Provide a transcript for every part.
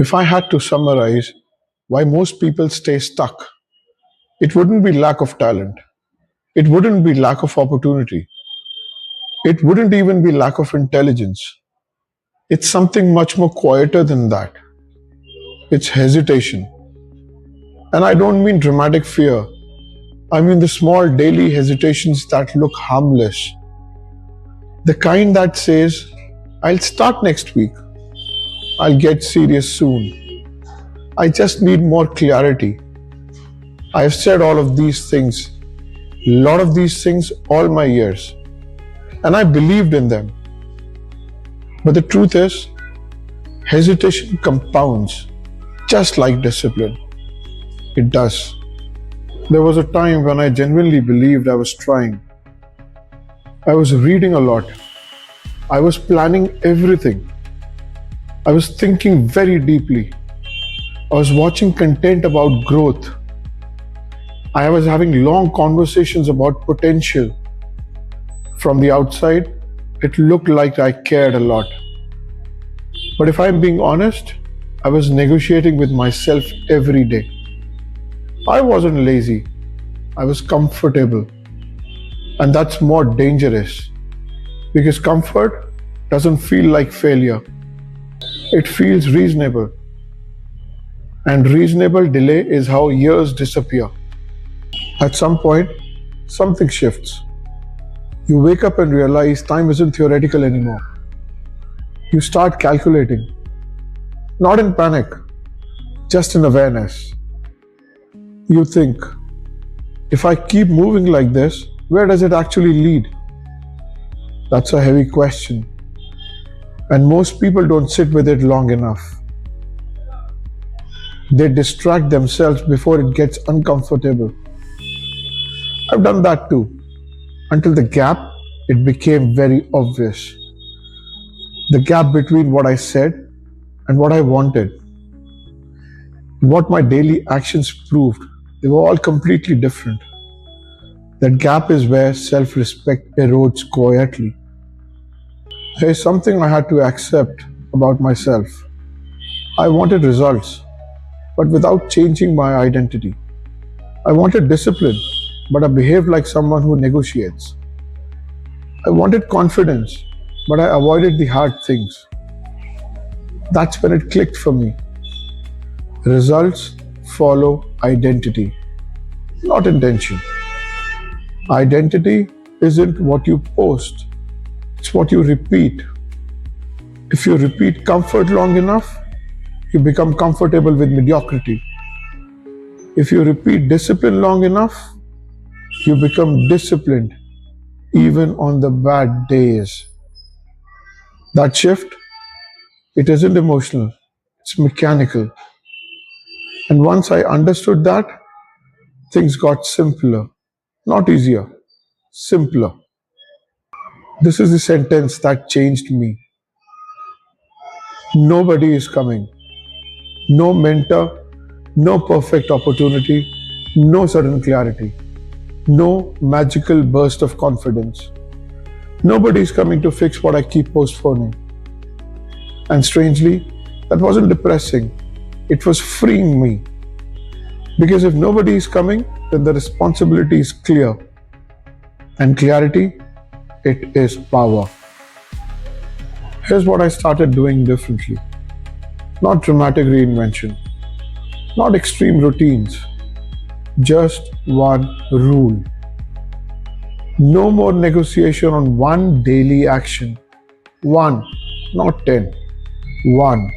If I had to summarize why most people stay stuck, it wouldn't be lack of talent. It wouldn't be lack of opportunity. It wouldn't even be lack of intelligence. It's something much more quieter than that. It's hesitation. And I don't mean dramatic fear. I mean the small daily hesitations that look harmless. The kind that says, I'll start next week. I'll get serious soon. I just need more clarity. I've said all of these things, a lot of these things all my years, and I believed in them. But the truth is, hesitation compounds just like discipline. It does. There was a time when I genuinely believed I was trying. I was reading a lot. I was planning everything. I was thinking very deeply. I was watching content about growth. I was having long conversations about potential. From the outside, it looked like I cared a lot. But if I'm being honest, I was negotiating with myself every day. I wasn't lazy. I was comfortable. And that's more dangerous because comfort doesn't feel like failure. It feels reasonable. And reasonable delay is how years disappear. At some point, something shifts. You wake up and realize time isn't theoretical anymore. You start calculating. Not in panic, just in awareness. You think, if I keep moving like this, where does it actually lead? That's a heavy question. And most people don't sit with it long enough. They distract themselves before it gets uncomfortable. I've done that too. Until the gap, it became very obvious. The gap between what I said and what I wanted. What my daily actions proved, they were all completely different. That gap is where self-respect erodes quietly. There is something I had to accept about myself. I wanted results, but without changing my identity. I wanted discipline, but I behaved like someone who negotiates. I wanted confidence, but I avoided the hard things. That's when it clicked for me. Results follow identity, not intention. Identity isn't what you post, it's what you repeat. If you repeat comfort long enough, you become comfortable with mediocrity. If you repeat discipline long enough, you become disciplined even on the bad days. That shift, it isn't emotional, it's mechanical. And once I understood that, things got simpler. Not easier, simpler. This is the sentence that changed me. Nobody is coming. No mentor, no perfect opportunity, no sudden clarity, no magical burst of confidence. Nobody is coming to fix what I keep postponing. And strangely, that wasn't depressing. It was freeing me. Because if nobody is coming, then the responsibility is clear. And clarity, it is power. Here's what I started doing differently. Not dramatic reinvention, not extreme routines, just one rule. No more negotiation on one daily action. One, not 10. One.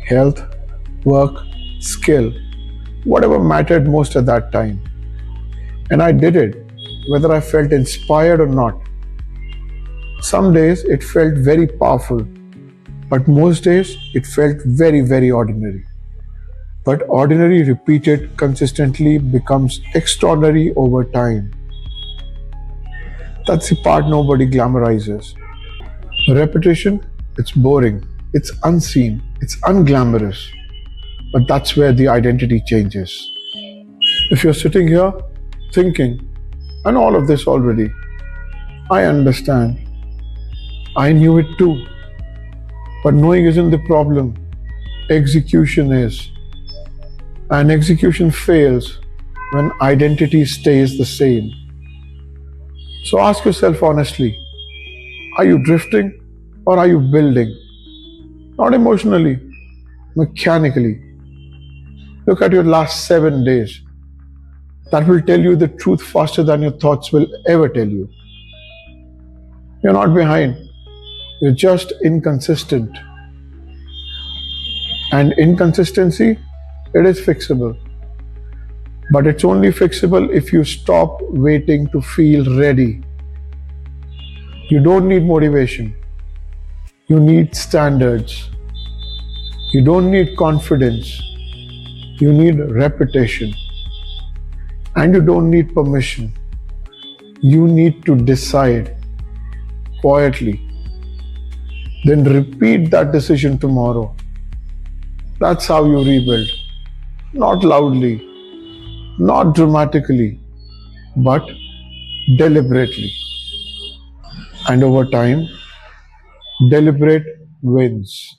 Health, work, skill, whatever mattered most at that time. And I did it, whether I felt inspired or not. Some days it felt very powerful, but most days it felt very, very ordinary. But ordinary repeated consistently becomes extraordinary over time. That's the part nobody glamorizes. Repetition, it's boring, it's unseen, it's unglamorous. But that's where the identity changes. If you're sitting here thinking, I know all of this already, I understand, I knew it too. But knowing isn't the problem. execution is. And execution fails when identity stays the same. So ask yourself honestly, are you drifting or are you building? Not emotionally, mechanically. Look at your last 7 days. That will tell you the truth faster than your thoughts will ever tell you. You're not behind, you're just inconsistent. And inconsistency, it is fixable. But it's only fixable if you stop waiting to feel ready. You don't need motivation. You need standards. You don't need confidence. You need repetition. And you don't need permission. You need to decide quietly. Then repeat that decision tomorrow. That's how you rebuild. Not loudly, not dramatically, but deliberately. And over time, deliberate wins.